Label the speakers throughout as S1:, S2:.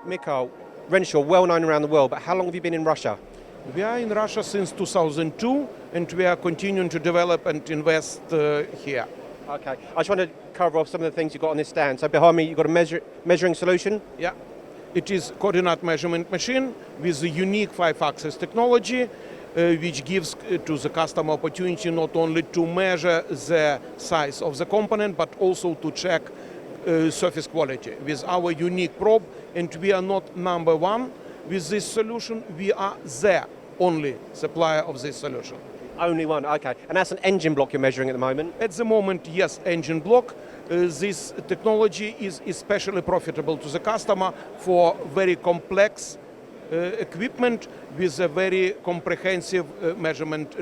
S1: Mikhail, Renishaw, well known around the world, but how long have you been in Russia?
S2: We are in Russia since 2002, and we are continuing to develop and invest here.
S1: Okay, I just want to cover off some of the things you've got on this stand. So behind me, you've got a measuring solution.
S2: Yeah, it is coordinate measurement machine with a unique 5-axis technology, which gives to the customer opportunity not only to measure the size of the component, but also to check surface quality with our unique probe. And we are not number one with this solution, we are the only supplier of this solution.
S1: Only one, okay. And that's an engine block you're measuring at the moment?
S2: At the moment, yes, engine block. This technology is especially profitable to the customer for very complex equipment with a very comprehensive measurement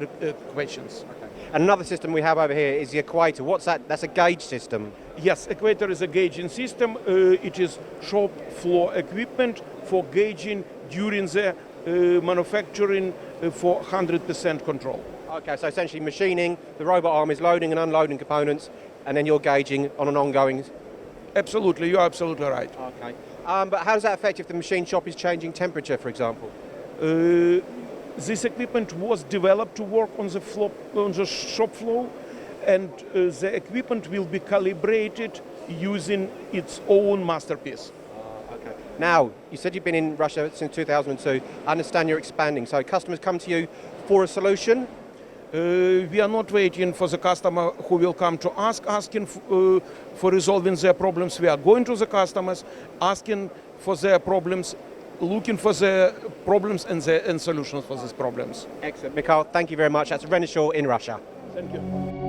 S2: questions.
S1: Okay. And another system we have over here is the Equator. What's that? That's a gauge system.
S2: Yes, Equator is a gauging system. It is shop floor equipment for gauging during the manufacturing for 100% control.
S1: Okay, so essentially machining, the robot arm is loading and unloading components, and then you're gauging on an ongoing...
S2: Absolutely, you're absolutely right.
S1: Okay. But how does that affect if the machine shop is changing temperature, for example?
S2: This equipment was developed to work on the shop floor, and the equipment will be calibrated using its own masterpiece.
S1: Okay. Now, you said you've been in Russia since 2002. I understand you're expanding, so customers come to you for a solution?
S2: We are not waiting for the customer who will come to us asking for resolving their problems. We are going to the customers, asking for their problems, looking for the problems and solutions for these problems.
S1: Excellent. Mikhail, thank you very much. That's Renishaw in Russia.
S2: Thank you.